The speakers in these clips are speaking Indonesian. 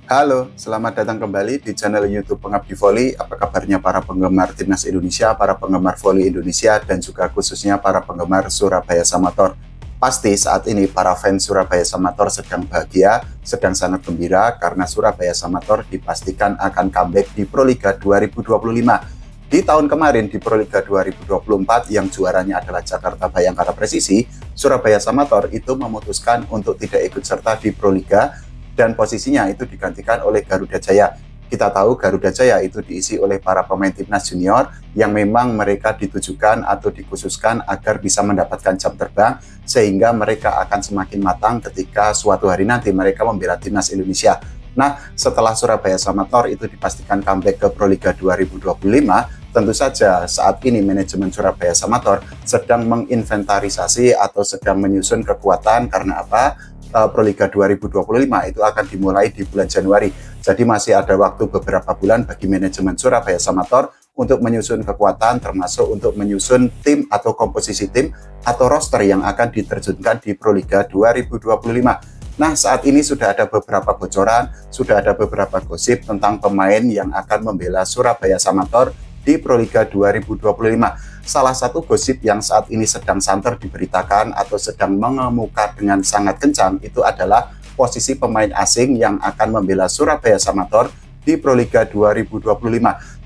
Halo, selamat datang kembali di channel YouTube Pengabdi Voli. Apa kabarnya para penggemar Timnas Indonesia, para penggemar voli Indonesia, dan juga khususnya para penggemar Surabaya Samator. Pasti saat ini para fans Surabaya Samator sedang bahagia, sedang sangat gembira karena Surabaya Samator dipastikan akan comeback di Proliga 2025. Di tahun kemarin di Proliga 2024 yang juaranya adalah Jakarta Bayangkara Presisi, Surabaya Samator itu memutuskan untuk tidak ikut serta di Proliga dan posisinya itu digantikan oleh Garuda Jaya. Kita tahu Garuda Jaya itu diisi oleh para pemain timnas junior yang memang mereka ditujukan atau dikhususkan agar bisa mendapatkan jam terbang sehingga mereka akan semakin matang ketika suatu hari nanti mereka membela timnas Indonesia. Nah, setelah Surabaya Samator itu dipastikan comeback ke Proliga 2025, tentu saja saat ini manajemen Surabaya Samator sedang menginventarisasi atau sedang menyusun kekuatan. Karena apa? Proliga 2025 itu akan dimulai di bulan Januari. Jadi masih ada waktu beberapa bulan bagi manajemen Surabaya Samator untuk menyusun kekuatan, termasuk untuk menyusun tim atau komposisi tim atau roster yang akan diterjunkan di Proliga 2025. Nah, saat ini sudah ada beberapa bocoran, sudah ada beberapa gosip tentang pemain yang akan membela Surabaya Samator di Proliga 2025. Salah satu gosip yang saat ini sedang santer diberitakan atau sedang mengemuka dengan sangat kencang itu adalah posisi pemain asing yang akan membela Surabaya Samator di Proliga 2025.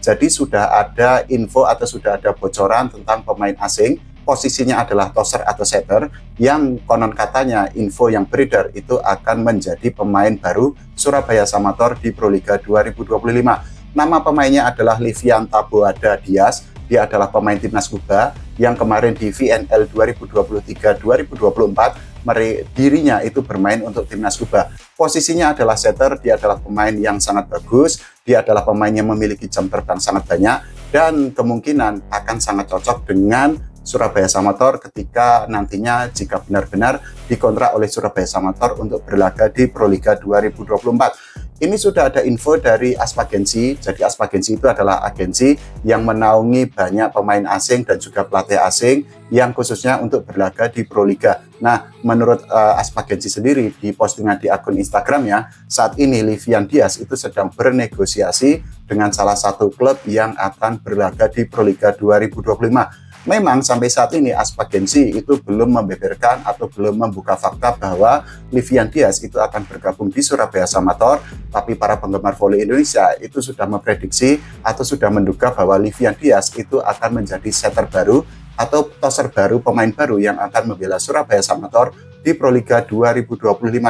Jadi sudah ada info atau sudah ada bocoran tentang pemain asing. Posisinya adalah tosser atau setter yang konon katanya info yang beredar itu akan menjadi pemain baru Surabaya Samator di Proliga 2025. Nama pemainnya adalah Livian Taboada Dias. Dia adalah pemain timnas Kuba yang kemarin di VNL 2023-2024 dirinya itu bermain untuk timnas Kuba. Posisinya adalah setter, dia adalah pemain yang sangat bagus, dia adalah pemain yang memiliki jam terbang sangat banyak dan kemungkinan akan sangat cocok dengan Surabaya Samator ketika nantinya jika benar-benar dikontrak oleh Surabaya Samator untuk berlaga di Proliga 2024. Ini sudah ada info dari Aspagensi. Jadi Aspagensi itu adalah agensi yang menaungi banyak pemain asing dan juga pelatih asing yang khususnya untuk berlaga di Proliga. Nah, menurut Aspagensi sendiri di postingan di akun Instagramnya, saat ini Livian Dias itu sedang bernegosiasi dengan salah satu klub yang akan berlaga di Proliga 2025. Memang sampai saat ini Aspagensi itu belum membeberkan atau belum membuka fakta bahwa Livian Dias itu akan bergabung di Surabaya Samator, tapi para penggemar voli Indonesia itu sudah memprediksi atau sudah menduga bahwa Livian Dias itu akan menjadi setter baru atau tosser baru, pemain baru yang akan membela Surabaya Samator di Proliga 2025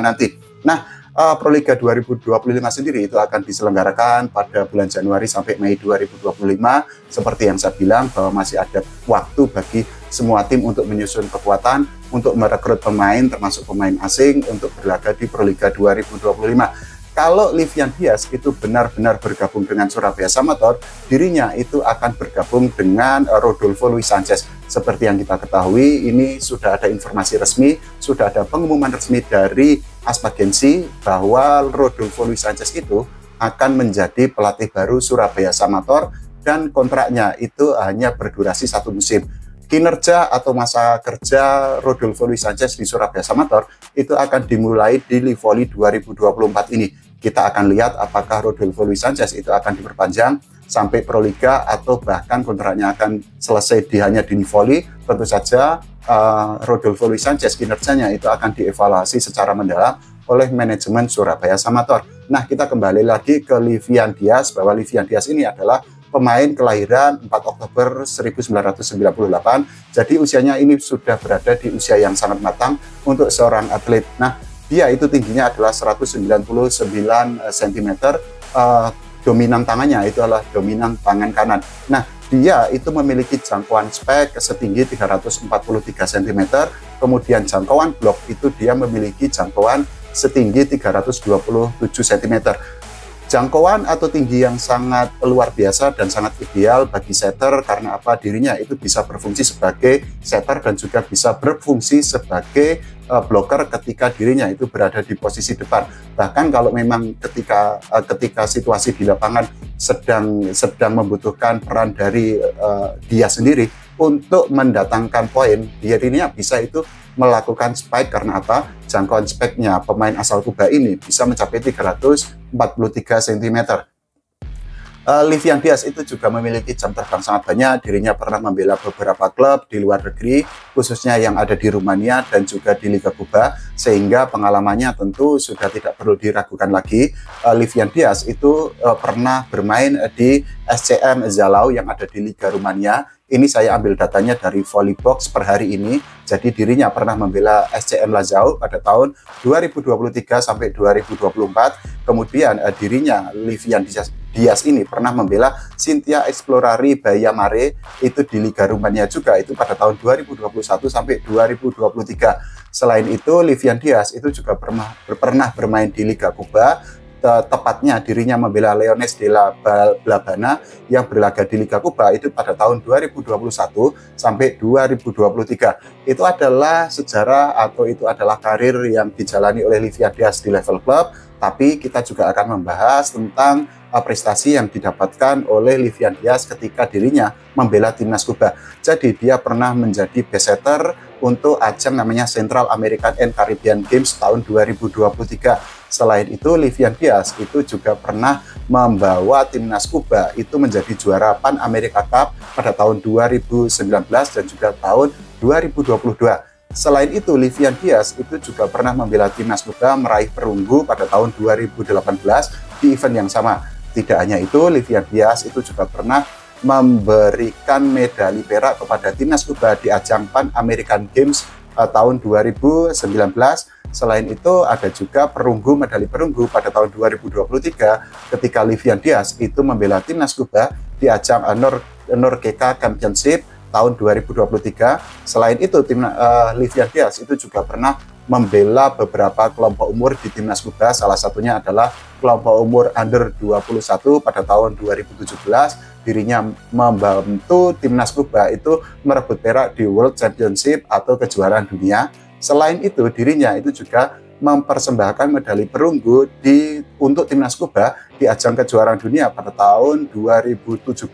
nanti. Nah, Proliga 2025 sendiri itu akan diselenggarakan pada bulan Januari sampai Mei 2025. Seperti yang saya bilang bahwa masih ada waktu bagi semua tim untuk menyusun kekuatan, untuk merekrut pemain termasuk pemain asing untuk berlaga di Proliga 2025. Kalau Livian Dias itu benar-benar bergabung dengan Surabaya Samator, dirinya itu akan bergabung dengan Rodolfo Luis Sanchez. Seperti yang kita ketahui, ini sudah ada informasi resmi, sudah ada pengumuman resmi dari Aspagensi bahwa Rodolfo Luis Sanchez itu akan menjadi pelatih baru Surabaya Samator dan kontraknya itu hanya berdurasi 1 musim. Kinerja atau masa kerja Rodolfo Luis Sanchez di Surabaya Samator itu akan dimulai di Livoli 2024 ini. Kita akan lihat apakah Rodolfo Luis Sanchez itu akan diperpanjang sampai Proliga atau bahkan kontraknya akan selesai hanya di Livoli. Tentu saja Rodolfo Luis Sanchez kinerjanya itu akan dievaluasi secara mendalam oleh manajemen Surabaya Samator. Nah, kita kembali lagi ke Livian Dias, bahwa Livian Dias ini adalah pemain kelahiran 4 Oktober 1998. Jadi usianya ini sudah berada di usia yang sangat matang untuk seorang atlet. Nah, dia itu tingginya adalah 199 cm. Dominan tangannya itu adalah dominan tangan kanan. Nah, dia itu memiliki jangkauan spek setinggi 343 cm. Kemudian jangkauan blok itu dia memiliki jangkauan setinggi 327 cm. Jangkauan atau tinggi yang sangat luar biasa dan sangat ideal bagi setter karena apa? Dirinya itu bisa berfungsi sebagai setter dan juga bisa berfungsi sebagai blocker ketika dirinya itu berada di posisi depan. Bahkan kalau memang ketika situasi di lapangan sedang membutuhkan peran dari dia sendiri untuk mendatangkan poin, dirinya bisa itu melakukan spike. Karena apa? Jangkauan spike-nya pemain asal Kuba ini bisa mencapai 343 cm. Livian Diaz itu juga memiliki jam terbang sangat banyak. Dirinya pernah membela beberapa klub di luar negeri, khususnya yang ada di Rumania dan juga di Liga Kuba, sehingga pengalamannya tentu sudah tidak perlu diragukan lagi. Livian Diaz itu pernah bermain di SCM Zalău yang ada di Liga Rumania. Ini saya ambil datanya dari Volleybox per hari ini. Jadi dirinya pernah membela SCM Zalău pada tahun 2023 sampai 2024. Kemudian dirinya Livian Diaz ini pernah membela Cynthia Explorari Baia Mare itu di Liga Rumania juga, itu pada tahun 2021 sampai 2023. Selain itu Livian Diaz itu juga pernah bermain di Liga Kuba. Tepatnya dirinya membela Leones de la Blabana yang berlaga di Liga Kuba itu pada tahun 2021 sampai 2023. Itu adalah sejarah atau itu adalah karir yang dijalani oleh Livian Diaz di level klub, tapi kita juga akan membahas tentang prestasi yang didapatkan oleh Livian Diaz ketika dirinya membela timnas Kuba. Jadi dia pernah menjadi best setter untuk ajang namanya Central American and Caribbean Games tahun 2023. Selain itu, Livian Diaz itu juga pernah membawa timnas Kuba itu menjadi juara Pan America Cup pada tahun 2019 dan juga tahun 2022. Selain itu, Livian Diaz itu juga pernah membela timnas Kuba meraih perunggu pada tahun 2018 di event yang sama. Tidak hanya itu, Livian Diaz itu juga pernah memberikan medali perak kepada timnas Kuba di ajang Pan American Games tahun 2019. Selain itu ada juga medali perunggu pada tahun 2023 ketika Livian Diaz itu membela timnas Kuba di ajang Norgeca Championship tahun 2023. Selain itu Livian Diaz itu juga pernah membela beberapa kelompok umur di timnas Kuba. Salah satunya adalah kelompok umur under 21 pada tahun 2017. Dirinya membantu timnas Kuba itu merebut perak di World Championship atau kejuaraan dunia. Selain itu, dirinya itu juga mempersembahkan medali perunggu untuk timnas Kuba di ajang kejuaraan dunia pada tahun 2017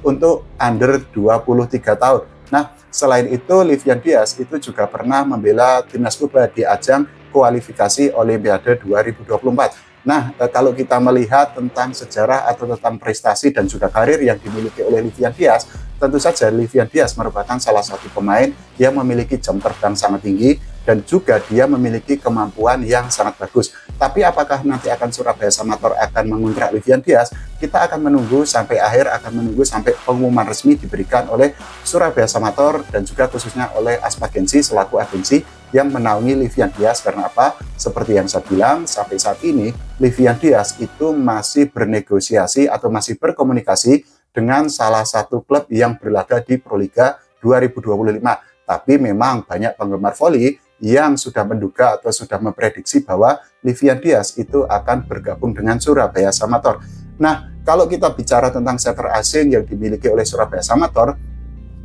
untuk under 23 tahun. Nah, selain itu Livian Diaz itu juga pernah membela timnas Kuba di ajang kualifikasi Olimpiade 2024. Nah, kalau kita melihat tentang sejarah atau tentang prestasi dan juga karir yang dimiliki oleh Livian Diaz, tentu saja Livian Diaz merupakan salah satu pemain yang memiliki jam terbang sangat tinggi dan juga dia memiliki kemampuan yang sangat bagus. Tapi apakah nanti akan Surabaya Samator akan mengontrak Livian Diaz? Kita akan menunggu sampai akhir, akan menunggu sampai pengumuman resmi diberikan oleh Surabaya Samator dan juga khususnya oleh Aspagensi selaku agensi yang menaungi Livian Diaz. Karena apa? Seperti yang saya bilang, sampai saat ini Livian Diaz itu masih bernegosiasi atau masih berkomunikasi dengan salah satu klub yang berlaga di Proliga 2025. Tapi memang banyak penggemar voli yang sudah menduga atau sudah memprediksi bahwa Livian Diaz itu akan bergabung dengan Surabaya Samator. Nah, kalau kita bicara tentang setter asing yang dimiliki oleh Surabaya Samator,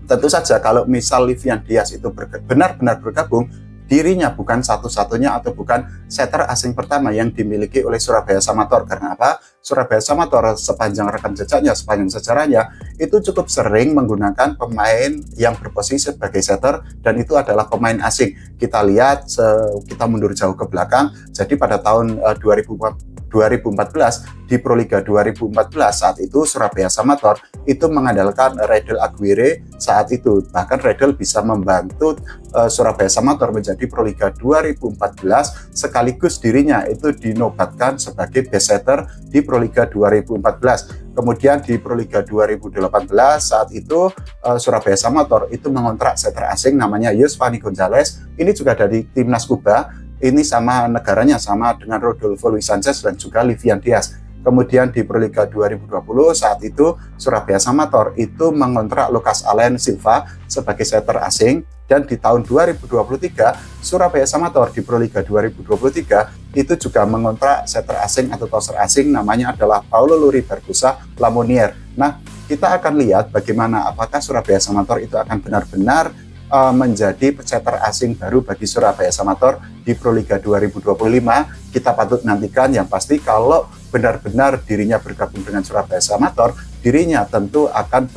tentu saja kalau misal Livian Diaz itu benar-benar bergabung, dirinya bukan satu-satunya atau bukan setter asing pertama yang dimiliki oleh Surabaya Samator. Karena apa? Surabaya Samator sepanjang rekam jejaknya, sepanjang sejarahnya, itu cukup sering menggunakan pemain yang berposisi sebagai setter dan itu adalah pemain asing. Kita lihat, kita mundur jauh ke belakang, jadi pada tahun 2014 di Proliga 2014 saat itu Surabaya Samator itu mengandalkan Redel Aguirre saat itu. Bahkan Redel bisa membantu Surabaya Samator menjadi Proliga 2014 sekaligus dirinya itu dinobatkan sebagai best setter di Proliga 2014. Kemudian di Proliga 2018 saat itu Surabaya Samator itu mengontrak setter asing namanya Yosvani Gonzalez. Ini juga dari timnas Kuba. Ini sama negaranya, sama dengan Rodolfo Luis Sanchez dan juga Livian Diaz. Kemudian di Proliga 2020 saat itu Surabaya Samator itu mengontrak Lucas Alain Silva sebagai setter asing. Dan di tahun 2023 Surabaya Samator di Proliga 2023 itu juga mengontrak setter asing atau toser asing, namanya adalah Paulo Luri Barbosa Lamonier. Nah, kita akan lihat bagaimana apakah Surabaya Samator itu akan benar-benar menjadi setter asing baru bagi Surabaya Samator di Proliga 2025. Kita patut nantikan. Yang pasti kalau benar-benar dirinya bergabung dengan Surabaya Samator, dirinya tentu akan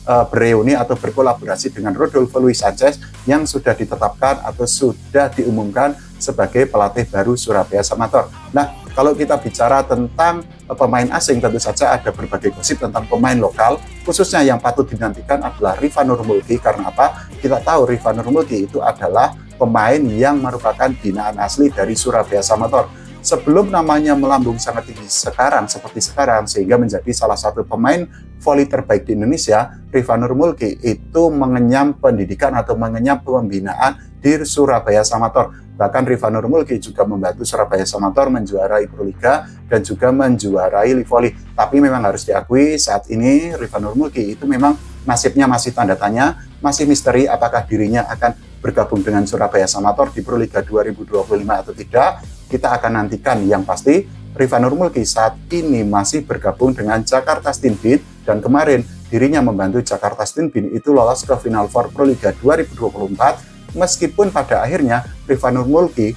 bereuni atau berkolaborasi dengan Rodolfo Luis Sanchez yang sudah ditetapkan atau sudah diumumkan sebagai pelatih baru Surabaya Samator. Nah, kalau kita bicara tentang pemain asing, tentu saja ada berbagai gosip tentang pemain lokal, khususnya yang patut dinantikan adalah Riva Nurmulki. Karena apa? Kita tahu Riva Nurmulki itu adalah pemain yang merupakan binaan asli dari Surabaya Samator. Sebelum namanya melambung sangat tinggi seperti sekarang, sehingga menjadi salah satu pemain voli terbaik di Indonesia, Riva Nurmulki itu mengenyam pendidikan atau mengenyam pembinaan di Surabaya Samator. Bahkan Riva Nurmulki juga membantu Surabaya Samator menjuarai Proliga dan juga menjuarai Livoli. Tapi memang harus diakui saat ini Riva Nurmulki itu memang nasibnya masih tanda tanya, masih misteri apakah dirinya akan bergabung dengan Surabaya Samator di Proliga 2025 atau tidak. Kita akan nantikan. Yang pasti Riva Nurmulki saat ini masih bergabung dengan Jakarta Stinbin, dan kemarin dirinya membantu Jakarta Stinbin itu lolos ke Final Four Proliga 2024, meskipun pada akhirnya Riva Nurmulki,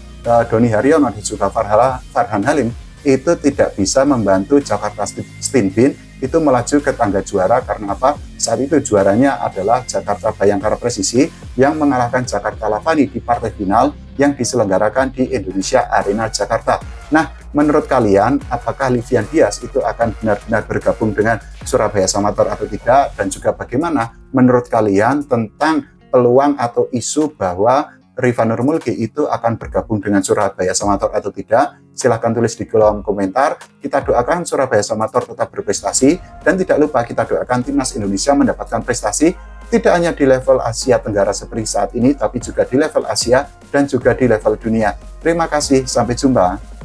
Doni Haryono dan juga Farhan Halim itu tidak bisa membantu Jakarta Stinbin itu melaju ke tangga juara. Karena apa? Saat itu juaranya adalah Jakarta Bayangkara Presisi yang mengalahkan Jakarta Lavani di partai final yang diselenggarakan di Indonesia Arena Jakarta. Nah, menurut kalian apakah Livian Diaz itu akan benar-benar bergabung dengan Surabaya Samator atau tidak? Dan juga bagaimana menurut kalian tentang peluang atau isu bahwa Riva Nurmulki itu akan bergabung dengan Surabaya Samator atau tidak? Silahkan tulis di kolom komentar. Kita doakan Surabaya Samator tetap berprestasi, dan tidak lupa kita doakan timnas Indonesia mendapatkan prestasi tidak hanya di level Asia Tenggara seperti saat ini, tapi juga di level Asia dan juga di level dunia. Terima kasih, sampai jumpa.